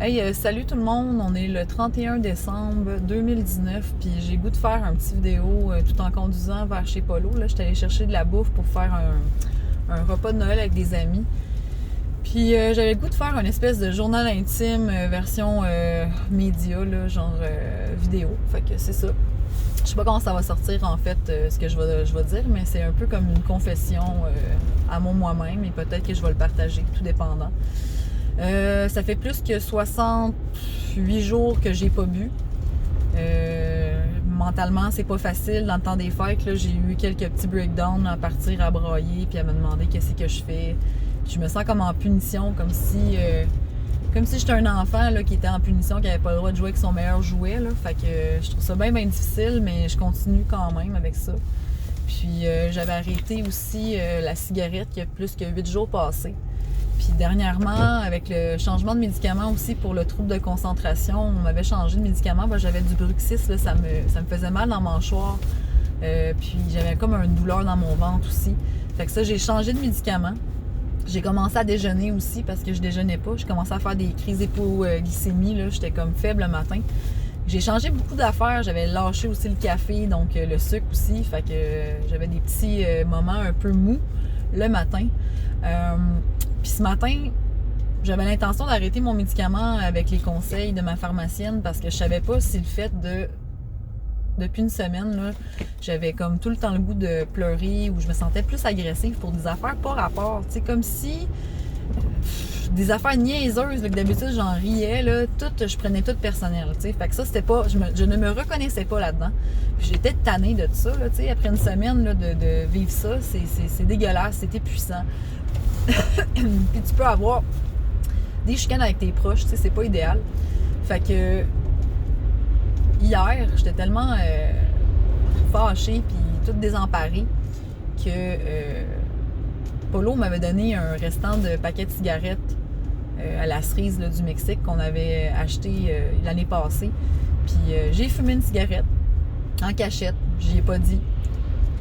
Hey, salut tout le monde, on est le 31 décembre 2019, puis j'ai le goût de faire un petit vidéo tout en conduisant vers chez Polo. Là, j'étais allée chercher de la bouffe pour faire un repas de Noël avec des amis. Puis j'avais le goût de faire une espèce de journal intime version média, là, genre vidéo. Fait que c'est ça. Je sais pas comment ça va sortir en fait, ce que je vais dire, mais c'est un peu comme une confession à moi-même et peut-être que je vais le partager, tout dépendant. Ça fait plus que 68 jours que j'ai pas bu. Mentalement, c'est pas facile. Dans le temps des fêtes, là, j'ai eu quelques petits breakdowns à partir à brailler puis à me demander qu'est-ce que je fais. Je me sens comme en punition, comme si j'étais un enfant là, qui était en punition, qui avait pas le droit de jouer avec son meilleur jouet. Là. Fait que je trouve ça bien difficile, mais je continue quand même avec ça. Puis j'avais arrêté aussi la cigarette il y a plus que 8 jours passés. Puis dernièrement, avec le changement de médicament aussi pour le trouble de concentration, on m'avait changé de médicament. Ben, j'avais du Bruxis, là, ça me faisait mal dans mon mâchoire. Puis j'avais comme une douleur dans mon ventre aussi. Fait que ça, j'ai changé de médicament. J'ai commencé à déjeuner aussi parce que je déjeunais pas. J'ai commencé à faire des crises d'hypoglycémie. J'étais comme faible le matin. J'ai changé beaucoup d'affaires. J'avais lâché aussi le café, donc le sucre aussi. Fait que j'avais des petits moments un peu mous le matin. Puis ce matin, j'avais l'intention d'arrêter mon médicament avec les conseils de ma pharmacienne parce que je savais pas si le fait depuis une semaine, là, j'avais comme tout le temps le goût de pleurer ou je me sentais plus agressive pour des affaires pas rapport. Tu sais, comme si des affaires niaiseuses, là, que d'habitude j'en riais, là, je prenais tout personnel. Tu sais. Fait que ça, c'était pas. Je ne me reconnaissais pas là-dedans. Puis j'étais tannée de tout ça, là, tu sais, après une semaine là, de vivre ça, c'est dégueulasse, c'est épuisant. Puis tu peux avoir des chicanes avec tes proches, tu sais, c'est pas idéal. Fait que hier, j'étais tellement fâchée puis toute désemparée que Polo m'avait donné un restant de paquet de cigarettes à la cerise là, du Mexique qu'on avait acheté l'année passée. Puis j'ai fumé une cigarette en cachette, j'y ai pas dit.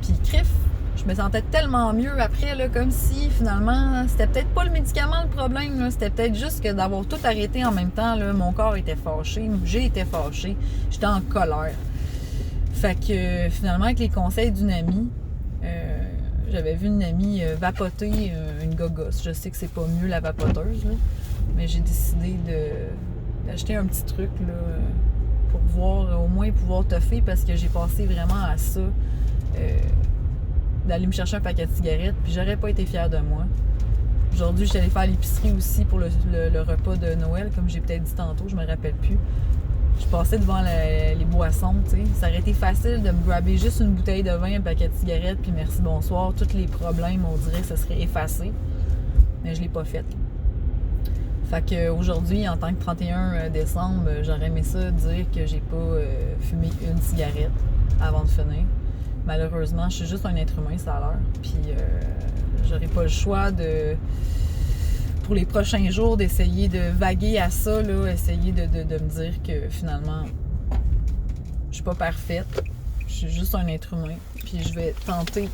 Puis crif, je me sentais tellement mieux après, là, comme si finalement, c'était peut-être pas le médicament le problème, là, c'était peut-être juste que d'avoir tout arrêté en même temps, là, mon corps était fâché, j'ai été fâchée, j'étais en colère. Fait que finalement, avec les conseils d'une amie, j'avais vu une amie vapoter une gogosse. Je sais que c'est pas mieux la vapoteuse, là, mais j'ai décidé d'acheter un petit truc là, pour voir, au moins pouvoir toffer parce que j'ai passé vraiment à ça. D'aller me chercher un paquet de cigarettes, puis j'aurais pas été fière de moi. Aujourd'hui, je suis allée faire l'épicerie aussi pour le repas de Noël, comme j'ai peut-être dit tantôt, je me rappelle plus. Je passais devant les boissons, tu sais. Ça aurait été facile de me grabber juste une bouteille de vin, un paquet de cigarettes, puis merci, bonsoir. Tous les problèmes, on dirait que ça serait effacé. Mais je l'ai pas fait. Fait qu'aujourd'hui, en tant que 31 décembre, j'aurais aimé ça dire que j'ai pas fumé une cigarette avant de finir. Malheureusement, je suis juste un être humain, ça a l'air. Puis j'aurais pas le choix pour les prochains jours, d'essayer de vaguer à ça, là, essayer de me dire que finalement, je suis pas parfaite. Je suis juste un être humain. Puis je vais tenter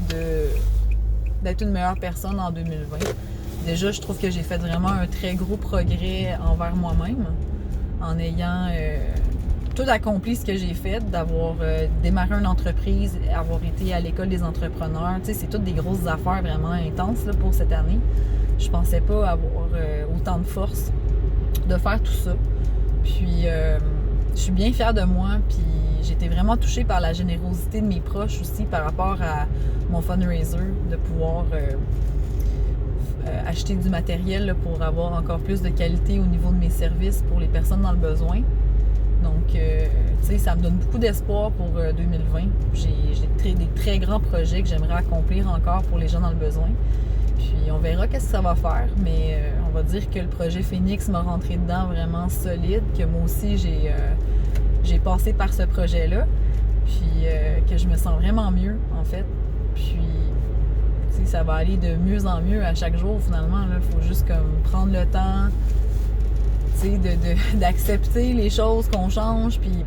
d'être une meilleure personne en 2020. Déjà, je trouve que j'ai fait vraiment un très gros progrès envers moi-même en ayant tout accompli ce que j'ai fait, d'avoir démarré une entreprise, avoir été à l'école des entrepreneurs. Tu sais, c'est toutes des grosses affaires vraiment intenses là, pour cette année. Je pensais pas avoir autant de force de faire tout ça. Puis, je suis bien fière de moi. Puis, j'ai été vraiment touchée par la générosité de mes proches aussi par rapport à mon fundraiser, de pouvoir acheter du matériel là, pour avoir encore plus de qualité au niveau de mes services pour les personnes dans le besoin. Donc, tu sais, ça me donne beaucoup d'espoir pour 2020. J'ai des très grands projets que j'aimerais accomplir encore pour les gens dans le besoin. Puis, on verra qu'est-ce que ça va faire. Mais on va dire que le projet Phoenix m'a rentré dedans vraiment solide, que moi aussi, j'ai passé par ce projet-là. Puis, que je me sens vraiment mieux, en fait. Puis, tu sais, ça va aller de mieux en mieux à chaque jour, finalement. Il faut juste comme prendre le temps d'accepter les choses qu'on change, puis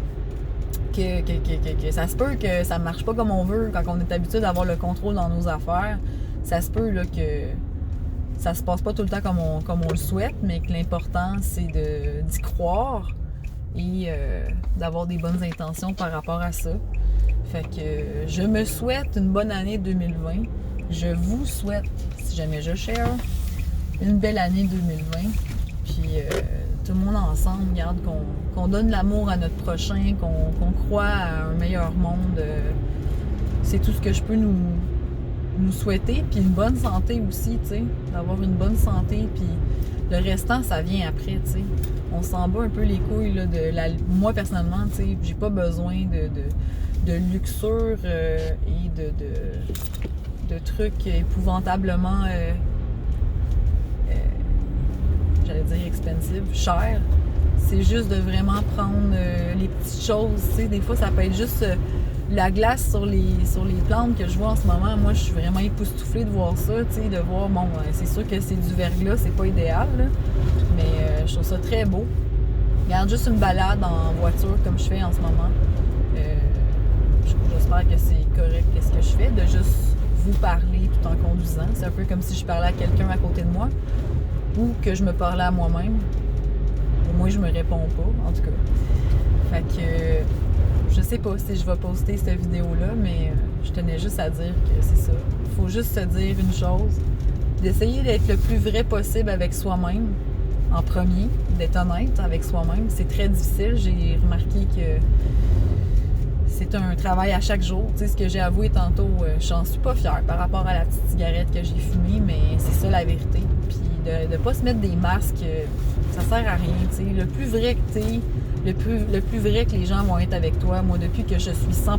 que ça se peut que ça marche pas comme on veut quand on est habitué d'avoir le contrôle dans nos affaires. Ça se peut là, que ça se passe pas tout le temps comme on le souhaite, mais que l'important, c'est d'y croire et d'avoir des bonnes intentions par rapport à ça. Fait que je me souhaite une bonne année 2020. Je vous souhaite, si jamais je share, une belle année 2020. Puis tout le monde ensemble, regarde, qu'on donne l'amour à notre prochain, qu'on croit à un meilleur monde. C'est tout ce que je peux nous souhaiter. Puis une bonne santé aussi, tu sais. D'avoir une bonne santé. Puis le restant, ça vient après, tu sais. On s'en bat un peu les couilles, là, moi, personnellement, tu sais, j'ai pas besoin de luxure et de trucs épouvantablement, j'allais dire expensive, cher. C'est juste de vraiment prendre les petites choses, tu sais. Des fois, ça peut être juste la glace sur les plantes que je vois en ce moment. Moi, je suis vraiment époustouflée de voir ça, tu sais, de voir, bon, c'est sûr que c'est du verglas, c'est pas idéal, là, mais je trouve ça très beau. Regarde, juste une balade en voiture comme je fais en ce moment. J'espère que c'est correct qu'est-ce que je fais, de juste vous parler tout en conduisant. C'est un peu comme si je parlais à quelqu'un à côté de moi ou que je me parlais à moi-même. Au moins, je me réponds pas, en tout cas. Fait que je sais pas si je vais poster cette vidéo-là, mais je tenais juste à dire que c'est ça. Il faut juste se dire une chose, d'essayer d'être le plus vrai possible avec soi-même, en premier, d'être honnête avec soi-même. C'est très difficile. J'ai remarqué que c'est un travail à chaque jour. Tu sais, ce que j'ai avoué tantôt, j'en suis pas fière par rapport à la petite cigarette que j'ai fumée, mais c'est ça la vérité. Puis de pas se mettre des masques, ça sert à rien. Tu sais. Le plus vrai que t'es, le plus vrai que les gens vont être avec toi. Moi, depuis que je suis 100%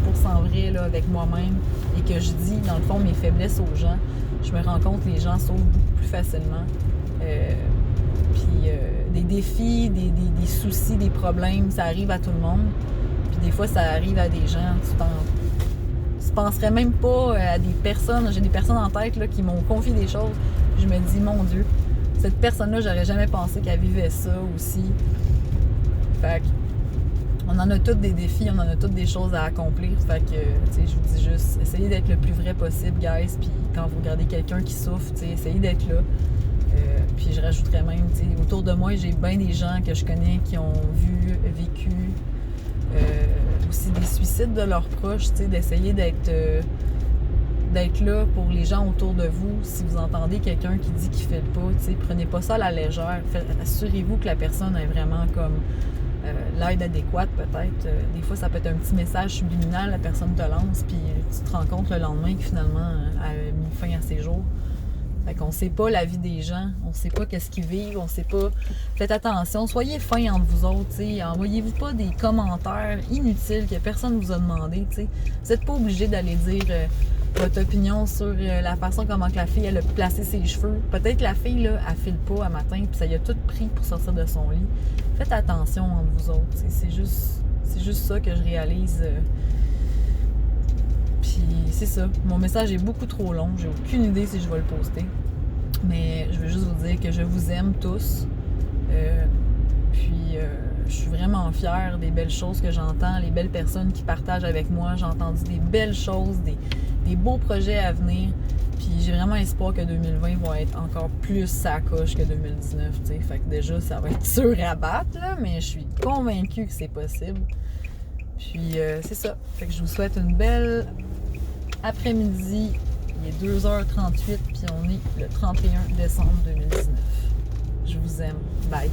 vrai là, avec moi-même et que je dis, dans le fond, mes faiblesses aux gens, je me rends compte que les gens sauvent beaucoup plus facilement. Puis des défis, des soucis, des problèmes, ça arrive à tout le monde. Puis des fois, ça arrive à des gens, tu penserais même pas à des personnes. J'ai des personnes en tête là, qui m'ont confié des choses. Je me dis, mon Dieu, cette personne-là, j'aurais jamais pensé qu'elle vivait ça aussi. Fait que, on en a toutes des défis, on en a toutes des choses à accomplir. Fait que, tu sais, je vous dis juste, essayez d'être le plus vrai possible, guys. Puis quand vous regardez quelqu'un qui souffre, tu sais, essayez d'être là. Puis je rajouterais même, tu sais, autour de moi, j'ai bien des gens que je connais qui ont vécu aussi des suicides de leurs proches, tu sais, d'essayer d'être là pour les gens autour de vous. Si vous entendez quelqu'un qui dit qu'il fait le pas, tu sais, prenez pas ça à la légère. Assurez-vous que la personne est vraiment comme l'aide adéquate, peut-être. Des fois, ça peut être un petit message subliminal, la personne te lance, puis tu te rends compte le lendemain que finalement, elle a mis fin à ses jours. Fait qu'on sait pas la vie des gens, on sait pas qu'est-ce qu'ils vivent, on sait pas. Faites attention, soyez fins entre vous autres, t'sais. Envoyez-vous pas des commentaires inutiles que personne vous a demandé, t'sais. Vous n'êtes pas obligé d'aller dire votre opinion sur la façon comment que la fille elle a placé ses cheveux. Peut-être que la fille là, elle file pas à matin, puis ça y a tout pris pour sortir de son lit. Faites attention entre vous autres, t'sais. C'est juste ça que je réalise. Puis c'est ça. Mon message est beaucoup trop long. J'ai aucune idée si je vais le poster. Mais je veux juste vous dire que je vous aime tous. Je suis vraiment fière des belles choses que j'entends, les belles personnes qui partagent avec moi. J'ai entendu des belles choses, des beaux projets à venir. Puis j'ai vraiment espoir que 2020 va être encore plus sacoche que 2019. T'sais. Fait que déjà, ça va être dur à battre, là, mais je suis convaincue que c'est possible. Puis c'est ça. Fait que je vous souhaite une belle après-midi. Il est 2h38 puis on est le 31 décembre 2019. Je vous aime. Bye.